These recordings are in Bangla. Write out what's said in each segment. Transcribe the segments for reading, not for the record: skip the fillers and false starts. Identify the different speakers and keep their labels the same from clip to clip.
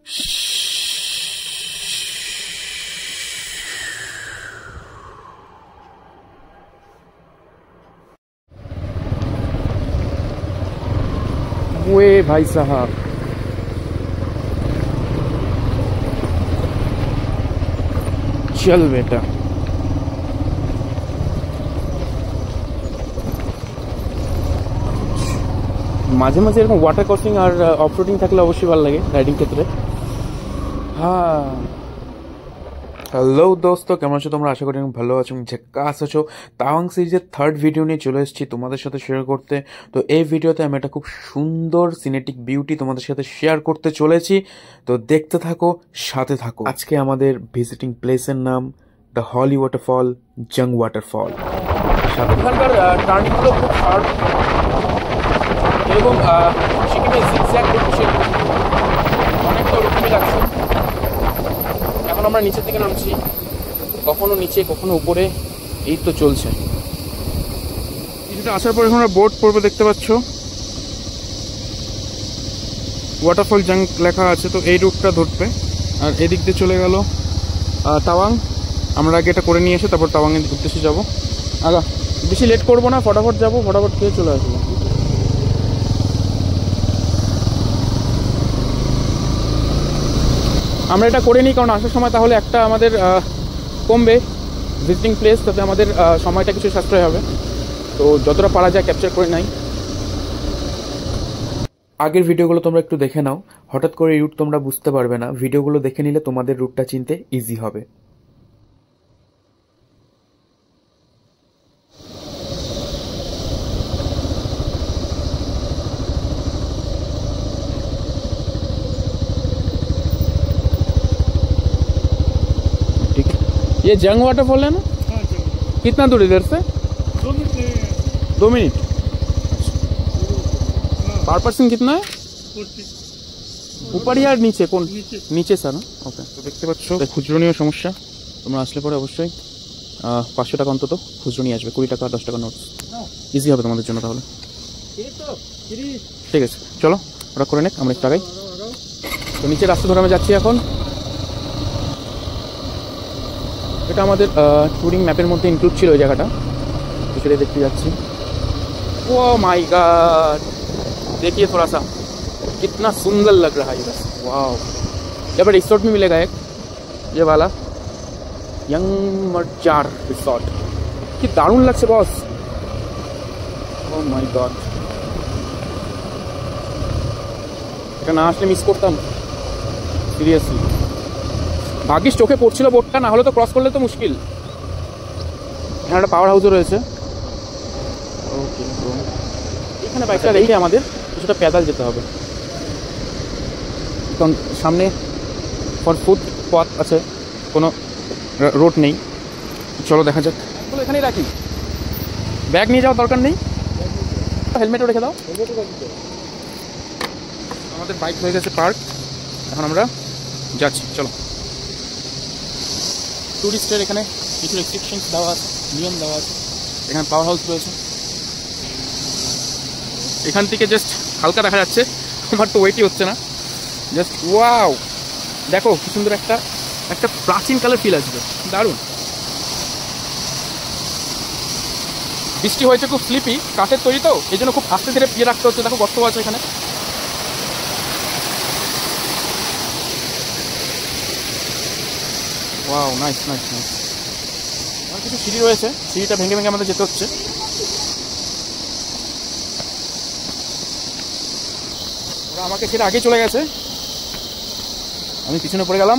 Speaker 1: ओए भाई साहब, चल बेटा। মাঝে মাঝে এরকম ওয়াটার ক্রসিং আর অফরোডিং থাকলে অবশ্যই ভালো লাগে রাইডিং ক্ষেত্রে। হ্যাঁ, হ্যালো দোস্ত, কেমন আছো তোমরা? আশা করি ভালো আছো, ঝাক্কাস আছো। তাওয়াং সিরিজের থার্ড ভিডিও নিয়ে চলে এসেছি তোমাদের সাথে শেয়ার করতে। তো এই ভিডিওতে আমি একটা খুব সুন্দর সিনেটিক বিউটি তোমাদের সাথে শেয়ার করতে চলেছি, তো দেখতে থাকো, সাথে থাকো। আজকে আমাদের ভিজিটিং প্লেসের নাম দ্য হলি ওয়াটারফল, জাং ওয়াটারফল। এখানকার টার্নিংগুলো খুব শার্প এবং সেখানে জিগজ্যাগ করছে, অনেকটা ওরকমই লাগছে। এখন আমরা নিচের দিকে নামছি, কখনো নিচে কখনো উপরে, এই তো চলছে। কিছুটা আসার পর এখন আমরা বোর্ড পড়বে, দেখতে পাচ্ছ ওয়াটারফল জাং লেখা আছে, তো এই রুটটা ধরবে। আর এদিক দিয়ে চলে গেল তাওয়াং। আমরা আগে এটা করে নিয়ে এসে তারপর তাওয়াংয়ের উদ্দেশ্যে যাবো। আগা বেশি লেট করবো না, ফটাফট যাবো, ফটাফট খেয়ে চলে আসবো। আমরা এটা করে নিই, কারণ আসার সময় তাহলে একটা আমাদের কমবে ভিজিটিং প্লেস, তাতে আমাদের সময়টা কিছু সাশ্রয় হবে। তো যতটা পারা যায় ক্যাপচার করে নাই। আগের ভিডিওগুলো তোমরা একটু দেখে নাও, হঠাৎ করে এই রুট তোমরা বুঝতে পারবে না, ভিডিওগুলো দেখে নিলে তোমাদের রুটটা চিনতে ইজি হবে। ये जंग वाटरफॉल है ना? हाँ, कितना दूर इधर से? 2 मिनट। पर पर्सन कितना है? ऊपर या नीचे? कौन नीचे सा ना? ओके। तो देखते পাচ্ছ খুচরো নিয়ে সমস্যা, তোমরা আসলে পরে অবশ্যই 500 টাকা অন্তত খুচরো নিয়ে আসবে, 20 টাকা 10 টাকা নোট ইজি হবে তোমাদের জন্য। তাহলে ঠিক আছে, চলো ওরা করে নেক, আমরা একটু আগাই। তো নিচে রাস্তা ধরে আমি যাচ্ছি এখন। এটা আমাদের ট্যুরিং ম্যাপের মধ্যে ইনক্লুড ছিল ওই জায়গাটা, তো সেটাই দেখতে যাচ্ছি। ओ माय गॉड, देखिए थोड़ा सा कितना सुंदर लग रहा है बस। वाओ, यहाँ पर रिसोर्ट भी मिलेगा एक, ये वाला यंग मर्चार रिसोर्ट। कि दारुण लगছে बॉस, ओ माय गॉड। এটা না আসলে মিস করতাম সিরিয়াসলি। ভাগ্যিস চোখে পড়ছিল বোটটা, না হলে তো ক্রস করলে তো মুশকিল। এখানে একটা পাওয়ার হাউসও রয়েছে। ওকে, তো এখানে বাইকটা রেখে আমাদের কিছুটা প্যাদাল যেতে হবে, কারণ সামনে ফর ফুট পথ আছে, কোনো রোড নেই। চলো দেখা যাক। চলো এখানেই রাখি, ব্যাগ নিয়ে যাওয়ার দরকার নেই, হেলমেটও রেখে দাও। আমাদের বাইক হয়ে গেছে পার্ক, এখন আমরা যাচ্ছি। চলো। টুরিস্টের এখানে কিছু রেস্ট্রিকশনস দেওয়া আছে, নিয়ম দেওয়া আছে। এখানে পাওয়ার হাউস রয়েছে, এখান থেকে জাস্ট হালকা দেখা যাচ্ছে, আমার তো ওয়েটই হচ্ছে না। জাস্ট ওয়াও, দেখো কি সুন্দর একটা একটা প্রাচীনকালের ফিল আসবে, দারুণ। বৃষ্টি হয়েছে, খুব স্লিপি, কাঠের তৈরি তো, এই জন্য খুব আস্তে ধীরে পিয়ে রাখতে হচ্ছে। দেখো গর্ত আছে এখানে। Wow, nice nice nice. আর কিছু সিঁড়ি রয়েছে, সিঁড়িটা ভেঙে ভেঙে আমাদের যেতে হচ্ছে। ওরা আমাকে ছেড়ে আগে চলে গেছে, আমি পিছনে পড়ে গেলাম,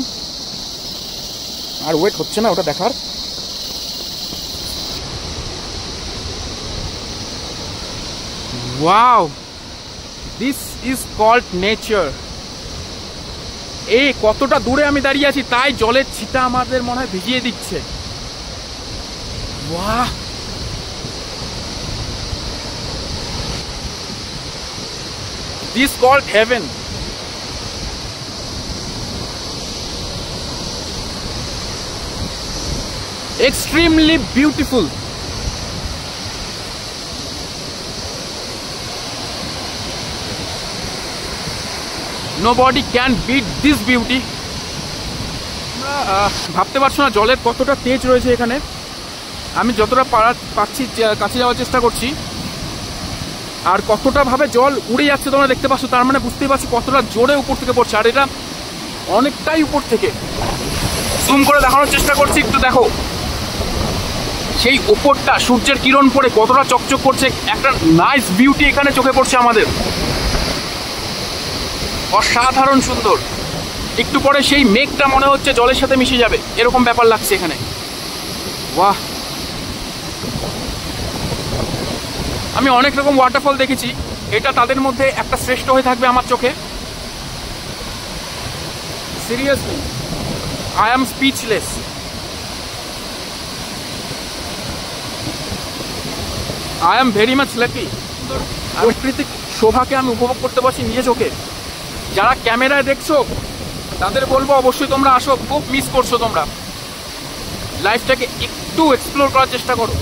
Speaker 1: আর ওয়েট হচ্ছে না ওটা দেখার। Wow, this is called nature. এই কতটা দূরে আমি দাঁড়িয়ে আছি, তাই জলের ছিটা আমাদের মনে হয় ভিজিয়ে দিচ্ছে। বাহ, this called heaven. Extremely beautiful. Nobody can beat this beauty. ভাবতে পারছো না জলের কতটা তেজ রয়েছে এখানে। আমি যতটা পাচ্ছি কাছে যাওয়ার চেষ্টা করছি, আর কতটা ভাবে জল উড়ে যাচ্ছে তোমরা দেখতে পাচ্ছ। তার মানে বুঝতেই পারছো কতটা জোরে উপর থেকে পড়ছে, আর এটা অনেকটাই উপর থেকে। জুম করে দেখানোর চেষ্টা করছি, একটু দেখো সেই উপরটা সূর্যের কিরণ পড়ে কতটা চকচক করছে। একটা নাইস বিউটি এখানে চোখে পড়ছে আমাদের, অসাধারণ সুন্দর। একটু পরে সেই মেঘটা মনে হচ্ছে জলের সাথে মিশে যাবে, এরকম ব্যাপার লাগছে এখানে। বাহ, আমি অনেক রকম ওয়াটারফল দেখেছি, এটা তাদের মধ্যে একটা শ্রেষ্ঠ হয়ে থাকবে আমার চোখে। Seriously I am speechless. I am very much lucky. প্রাকৃতিক শোভাকে আমি উপভোগ করতে পারছি নিজে চোখে। যারা ক্যামেরায় দেখছো তাদের বলবো অবশ্যই তোমরা আসো, খুব মিস করছো তোমরা। লাইফটাকে একটু এক্সপ্লোর করার চেষ্টা করো,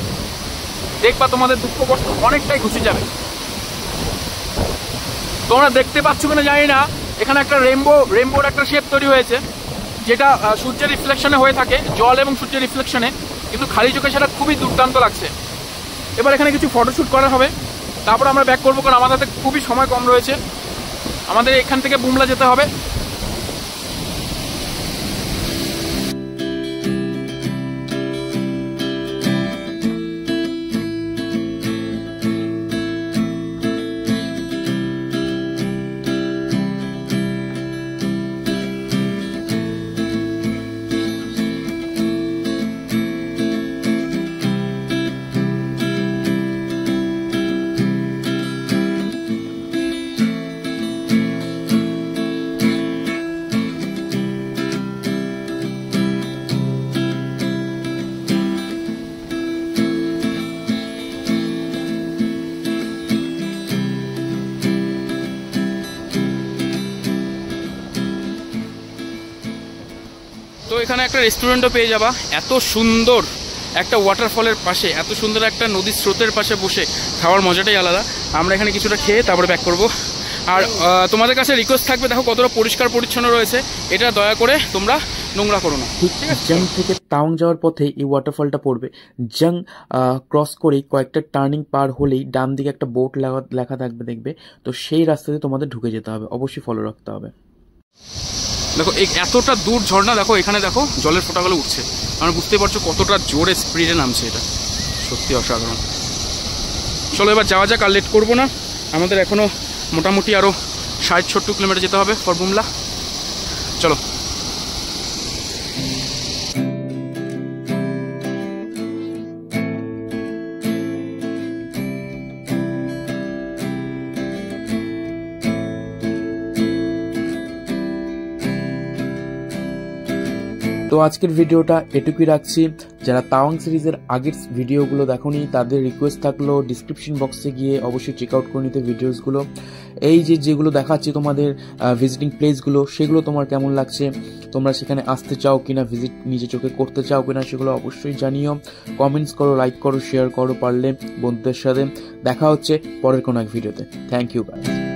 Speaker 1: দেখবা তোমাদের দুঃখ কষ্ট অনেকটাই ঘুষে যাবে। তোমরা দেখতে পাচ্ছ কিনা জানি না, এখানে একটা রেইনবোর একটা শেপ তৈরি হয়েছে, যেটা সূর্যের রিফ্লেকশনে হয়ে থাকে, জল এবং সূর্যের রিফ্লেকশনে, কিন্তু খালি চোখে সেটা খুবই দুর্দান্ত লাগছে। এবার এখানে কিছু ফটোশ্যুট করা হবে, তারপর আমরা ব্যাক করবো, কারণ আমাদের হাতে খুবই সময় কম রয়েছে। আমাদের এখান থেকে বুমলা যেতে হবে। তো এখানে একটা রেস্টুরেন্টও পেয়ে যাবা। এত সুন্দর একটা ওয়াটারফলের পাশে, এত সুন্দর একটা নদীর স্রোতের পাশে বসে খাওয়ার মজাটাই আলাদা। আমরা এখানে কিছুটা খেয়ে তারপরে ব্যাক করব। আর তোমাদের কাছে রিকোয়েস্ট থাকবে, দেখো কতটা পরিষ্কার পরিচ্ছন্ন রয়েছে, এটা দয়া করে তোমরা নোংরা করো না।
Speaker 2: ঠিক আছে। জং থেকে তাওয়াং যাওয়ার পথে এই ওয়াটারফলটা পড়বে। জং ক্রস করেই কয়েকটা টার্নিং পার হলেই ডান দিকে একটা বোট লেখা থাকবে, দেখবে। তো সেই রাস্তাতে তোমাদের ঢুকে যেতে হবে, অবশ্যই ফলো রাখতে হবে।
Speaker 1: দেখো এই এতটা দূর ঝর্ণা, দেখো এখানে দেখো জলের ফোঁটাগুলো উঠছে, আমরা বুঝতে পারছো কতটা জোরে স্পিডে নামছে, এটা সত্যি অসাধারণ। চলো এবার যাওয়া যাক, আর লেট করবো না। আমাদের এখনো মোটামুটি আরও 60-70 কিলোমিটার যেতে হবে ফর বুমলা। চলো।
Speaker 2: তো আজকের ভিডিওটা এটুকুই রাখছি। যারা তাওয়াং সিরিজের আগের ভিডিওগুলো দেখোনি তাদের রিকোয়েস্ট থাকলো ডিসক্রিপশন বক্সে গিয়ে অবশ্যই চেক আউট করে নিতে ভিডিওসগুলো। এই যেগুলো দেখাচ্ছি তোমাদের ভিজিটিং প্লেসগুলো, সেগুলো তোমার কেমন লাগছে, তোমরা সেখানে আসতে চাও কিনা, ভিজিট নিজে চোখে করতে চাও কিনা, সেগুলো অবশ্যই জানিও। কমেন্টস করো, লাইক করো, শেয়ার করো, পারলে বন্ধুদের সাথে। দেখা হচ্ছে পরের কোনো এক ভিডিওতে। Thank you guys.